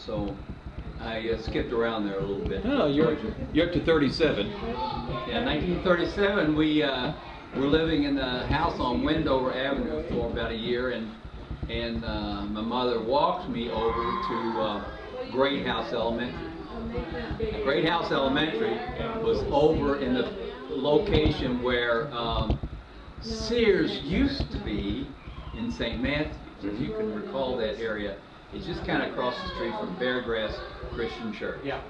so I skipped around there a little bit. Oh, you're up to 37. Yeah, 1937, we were living in a house on Wendover Avenue for about a year, and my mother walked me over to Great House Elementary. Great House Elementary was over in the location where Sears used to be in St. Matthews, if you can recall that area. It's just kind of across the street from Beargrass Christian Church. Yeah.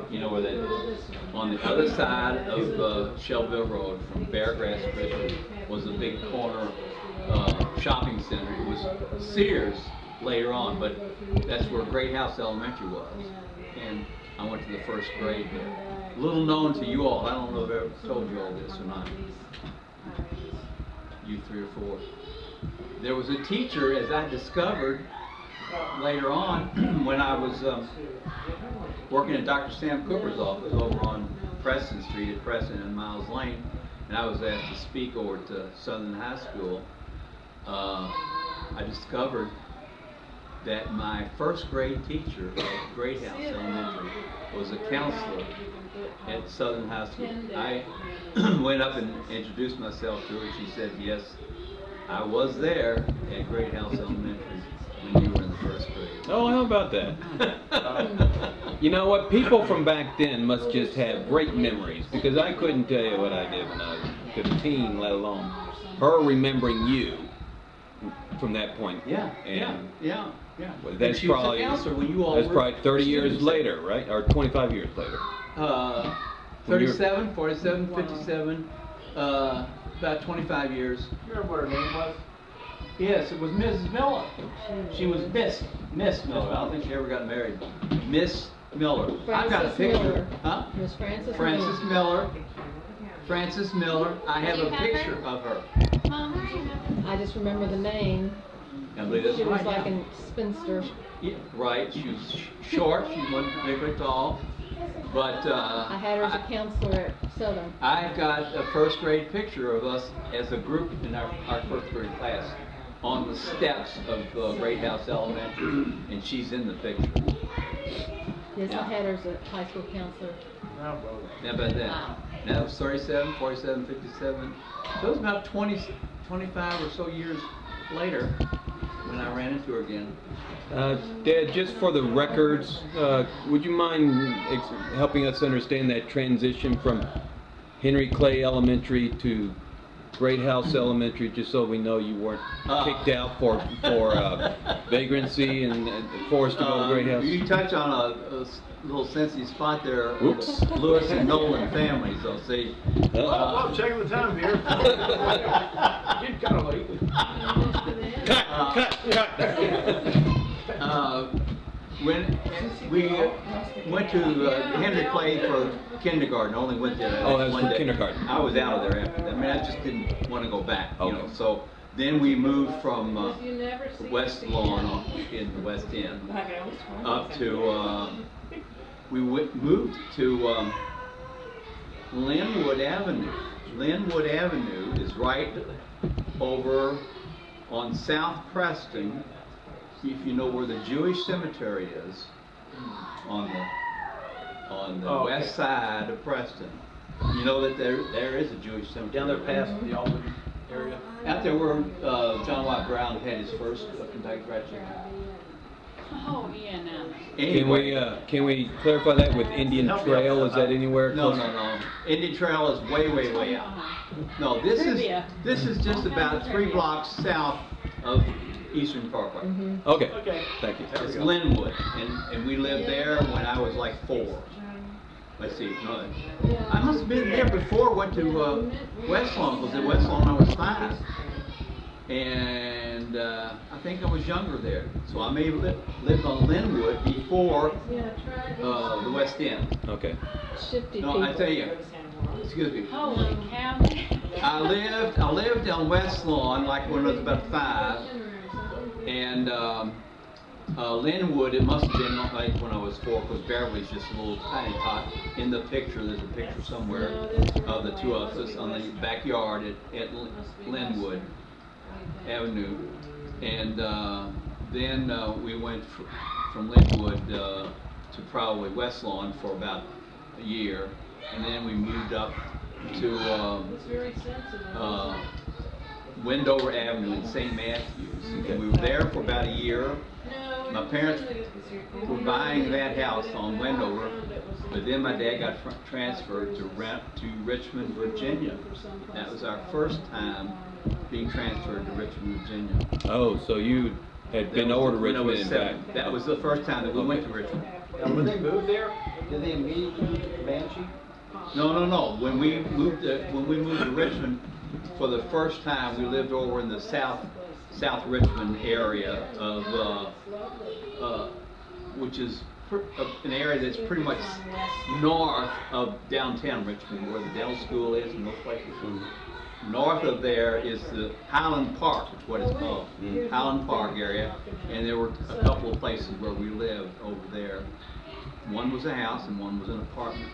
You know where that is? On the other side of Shelbyville Road from Beargrass Christian was a big corner shopping center. It was Sears later on, but that's where Great House Elementary was. And I went to the first grade there. Little known to you all. I don't know if I've ever told you all this or not. You 3 or 4. There was a teacher, as I discovered later on, when I was working at Dr. Sam Cooper's office over on Preston Street at Preston and Miles Lane, and I was asked to speak over to Southern High School. I discovered that my first grade teacher at Great House Elementary was a counselor at Southern High School. I went up and introduced myself to her. She said, yes, I was there at Great House Elementary when you were in the first grade. Oh, how about that? You know what? People from back then must just have great memories, because I couldn't tell you what I did when I was a teen, let alone her remembering you from that point. Yeah, and yeah. Well, that's she was probably a counselor when you all that's were probably 30 years students. later, right? Or 25 years later. 37, 47, 57, about 25 years. You remember what her name was? Yes, it was Mrs. Miller. She was Miss Miller. I don't think she ever got married. Miss Miller. I've got a picture. Miller. Huh? Miss Frances Miller. Frances Miller. I have a picture of her. I just remember the name. I believe that's She was right. like Yeah. a spinster. Yeah, right. She was short. She wasn't particularly tall. But I had her as a counselor at Southern. I've got a first grade picture of us as a group in our first grade class on the steps of Great House Elementary, and she's in the picture. Yes, Yeah. I had her as a high school counselor. How about that? Wow. That was 37, 47, 57. So it was about 20, 25 or so years later when I ran into her again. Dad, just for the records, would you mind helping us understand that transition from Henry Clay Elementary to Great House Elementary, just so we know you weren't kicked out for vagrancy and forced to go to Great House? You touch on a little sensitive spot there. Oops. Lewis and Nolan family, so see. Oh, checking the time here. You're kind of late. Cut. When we went to Henry Clay for kindergarten, only went there Oh, that was one for day. kindergarten. I was out of there after that. I mean, I just didn't want to go back. You Okay. know. So then we moved from West Lawn in the West End up to moved to Linwood Avenue. Linwood Avenue is right over on South Preston. If you know where the Jewish cemetery is, on the west side of Preston, you know that there is a Jewish cemetery. Down there past the Albany area. Out there where John White Brown had his first Kentucky Fried Chicken. Oh, yeah, no. Anyway, Can we clarify that with Indian Trail? Is that anywhere no, close? no. Indian Trail is way out. No, this is just about 3 blocks south of Eastern Parkway. Okay. Okay. Thank you. It's Linwood, and we lived there when I was like 4. Let's see, no, I must have been there before I went to West Lawn, because at West Lawn I was 5. And I think I was younger there. So I may have lived on Linwood before the West End. Okay. Shifty No, people. I tell you, excuse me. Holy cow. I lived on West Lawn like when I was about 5, and Linwood, it must have been like when I was 4, because Beverly's just a little tiny tot. In the picture, there's a picture somewhere of the 2 of us on the backyard at Linwood Avenue, and then we went from Linwood to probably West Lawn for about a year, and then we moved up to Wendover Avenue in St. Matthews. And we were there for about a year. My parents were buying that house on Wendover, but then my dad got transferred to Richmond, Virginia. That was our first time being transferred to Richmond, Virginia. Oh, so you had been over to When I Richmond was and 7. back. That was the first time that we went to Richmond. Now, when they moved there, did they immediately move to Banshee? No. When we moved to Richmond for the first time, we lived over in the South Richmond area of, which is an area that's pretty much north of downtown Richmond, where the dental school is and those places. North of there is the Highland Park, is what it's called, Highland Park area, and there were a couple of places where we lived over there. One was a house and one was an apartment.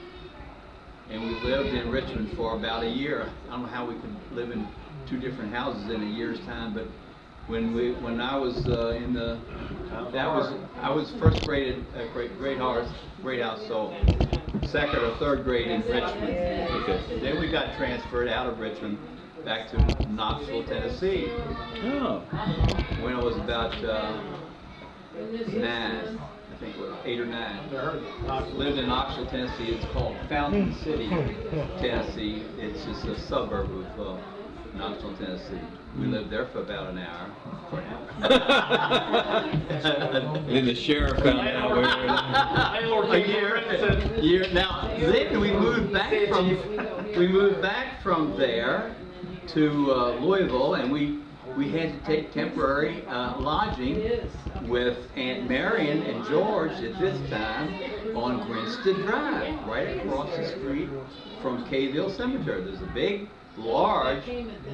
And we lived in Richmond for about a year. I don't know how we could live in 2 different houses in a year's time, but when I was I was first grade at Great House, so 2nd or 3rd grade in Richmond. Okay. Then we got transferred out of Richmond back to Knoxville, Tennessee, Oh. when I was about 9. I think it was 8 or 9. Lived in Knoxville, Tennessee. It's called Fountain City, Tennessee. It's just a suburb of Knoxville, Tennessee. We lived there for about an hour. And then the sheriff found out we were A year. Now, then we moved back from there to Louisville, and we had to take temporary lodging with Aunt Marion and George at this time on Grinstead Drive, right across the street from Cayville Cemetery. There's a big, large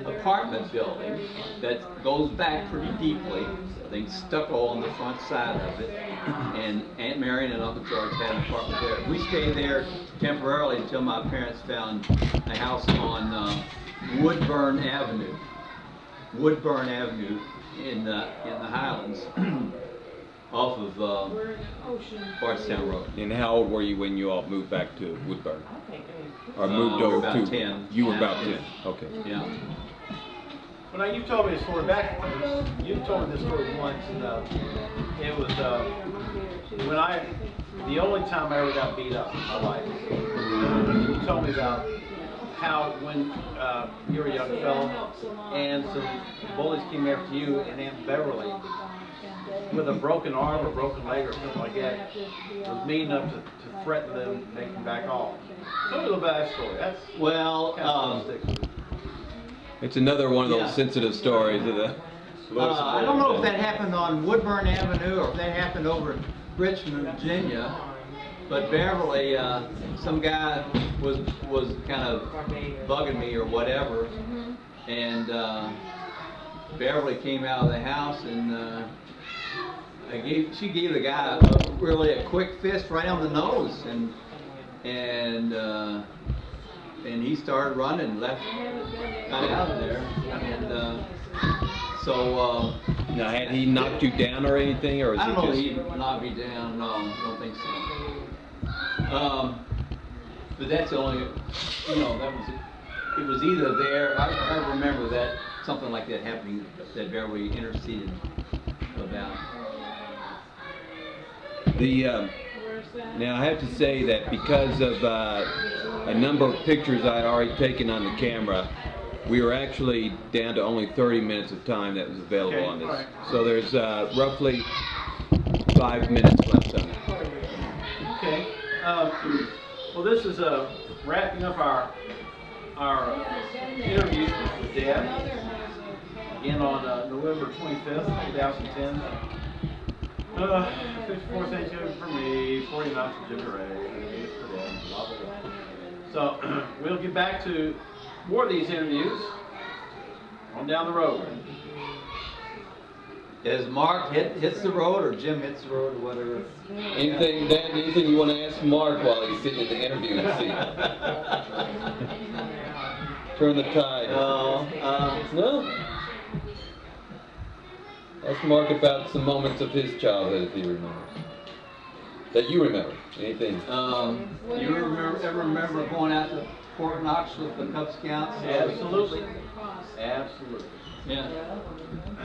apartment building that goes back pretty deeply. They stucco on the front side of it, and Aunt Marion and Uncle George had an apartment there. We stayed there temporarily until my parents found a house on Woodburn Avenue. Woodburn Avenue in the Highlands, off of Bardstown Road. And how old were you when you all moved back to Woodburn? Or moved we were over about to? 10. You were about 10. Okay. Yeah. Well, now you told me a story back. You told me this story once, and it was the only time I ever got beat up in my life. You told me about how when you were a young fellow and some bullies came after you and Aunt Beverly with a broken arm or broken leg or something like that was mean enough to threaten them, make them back off. Tell me a little about that story. That's Well, kind of sticks with me. It's another one of those Yeah. sensitive stories of the. I don't know if that happened on Woodburn Avenue or if that happened over in Richmond, Virginia, but Beverly, some guy was kind of bugging me or whatever, and Beverly came out of the house and she gave the guy really a quick fist right on the nose, and he started running, got out of there, and so. Now, had he knocked you down or anything, or was I it don't know if just? he knocked me down. No, I don't think so. But that's the only, it was either there. I remember that something like that happening that Beverly interceded about. Now I have to say that because of a number of pictures I had already taken on the camera, we were actually down to only 30 minutes of time that was available Okay, on this. alright. So there's roughly 5 minutes left on it. Okay. Well, this is wrapping up our interview with Dad. Again on November 25th, 2010. 54 Thanksgiving for me, 49 for Jimmy Ray, for Dad, blah, blah, blah. So we'll get back to more of these interviews on down the road. As Mark hits the road or Jim hits the road or whatever. Anything, Dan, anything you want to ask Mark while he's sitting in the interviewing seat? Turn the tide. No. No? Ask Mark about some moments of his childhood if he remembers. That you remember. Anything? You ever remember going out to Fort Knox with the Cub Scouts? Absolutely. Absolutely. Yeah.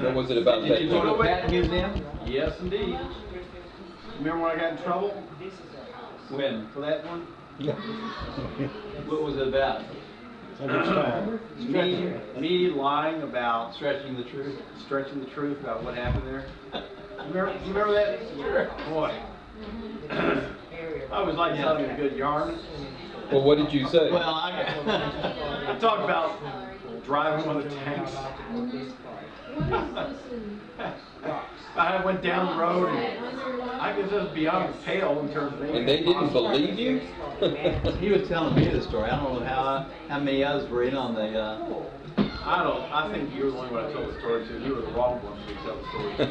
What was it about Did that? you go to that museum? Yes, indeed. Remember when I got in trouble When? for that one? What was it about? Me lying about Stretching the truth? stretching the truth about what happened there. You remember that? Sure. Boy. I always like telling a good yarn. Well, what did you say? Well, I talked about driving one of the tanks. I went down the road and I was just beyond the pale in terms of And they didn't believe you? he was telling me the story. I don't know how many others were in on the. I think you were the only one I told the story to. You were the wrong one to tell the story to.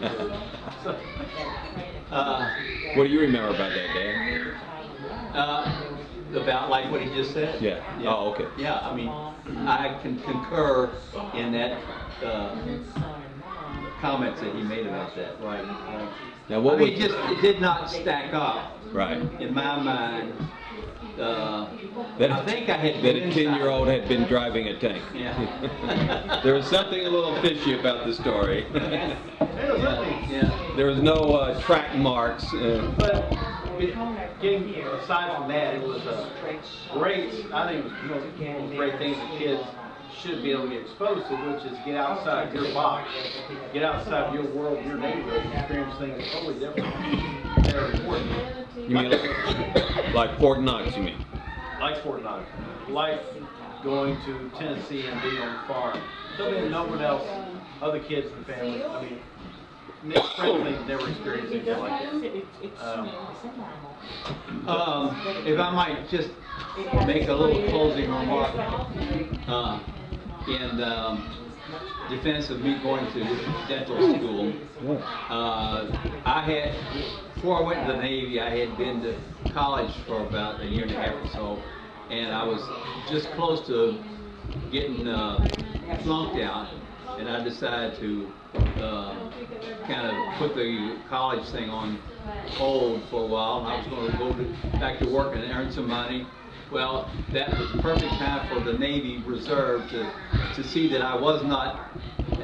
So, What do you remember about that, Dad? About like what he just said. Yeah. Oh, okay. Yeah, I mean, I can concur in that comments that he made about that. Right. Now, what I mean, was it did not stack up right? in my mind. That I think I had that been a inside. 10-year-old had been driving a tank. Yeah. There was something a little fishy about the story. Yeah. There was no track marks. but getting aside from that, it was great. I think it was one of the great things that kids should be able to get exposed to, which is get outside your box, get outside your world, your neighborhood, and experience things totally different. They're important. You mean like Fort Knox? You mean? Like Fort Knox, like going to Tennessee and being on the farm. Something no one else, other kids in the family. I mean, Nick Friendly never experienced anything like that. If I might just make a little closing remark in defense of me going to dental school. Before I went to the Navy, I had been to college for about a year and a half or so, and I was just close to getting flunked out, and I decided to kind of put the college thing on hold for a while, and I was going to go back to work and earn some money. Well, that was the perfect time for the Navy Reserve to see that I was not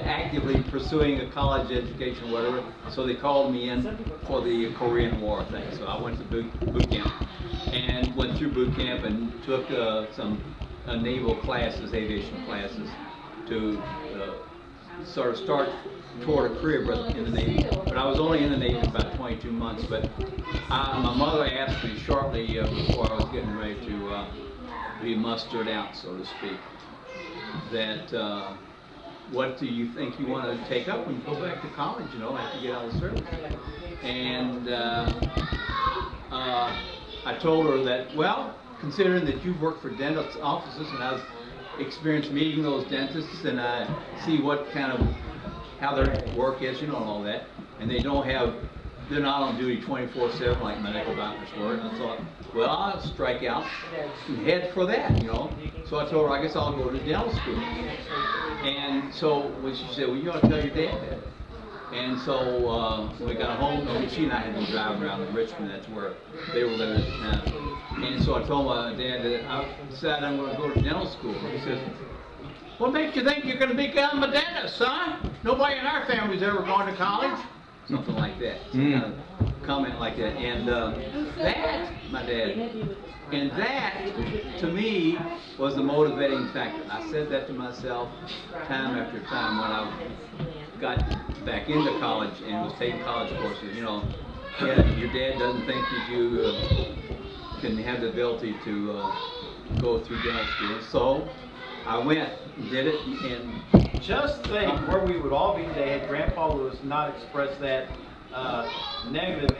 actively pursuing a college education or whatever, so they called me in for the Korean War thing. So I went to boot camp and went through boot camp and took some naval classes, aviation classes, to sort of start toward a career in the Navy. But I was only in the Navy for about 22 months. But my mother asked me shortly before I was getting ready to be mustered out, so to speak, that what do you think you want to take up when you go back to college, you know, after you get out of the service? And I told her that, well, considering that you've worked for dentist offices and I've experienced meeting those dentists and I see what kind of, how their work is, you know, and all that, and they're not on duty 24/7 like medical doctors were. And I thought, well, I'll strike out and head for that, you know. So I told her, I guess I'll go to dental school. And so when she said, well, you ought to tell your dad that. And so we got home, and she and I had been driving around in Richmond, that's where they were living at the time. And so I told my dad that I decided I'm going to go to dental school. He says, what makes you think you're going to become a dentist, son? Nobody in our family's ever gone to college. Something like that. Some kind of comment like that. And that, my dad, and that, to me, was the motivating factor. I said that to myself time after time when I got back into college and was taking college courses. You know, yeah, your dad doesn't think that you can have the ability to go through dental school. So I went and did it, and just think where we would all be today had Grandpa Lewis not expressed that negative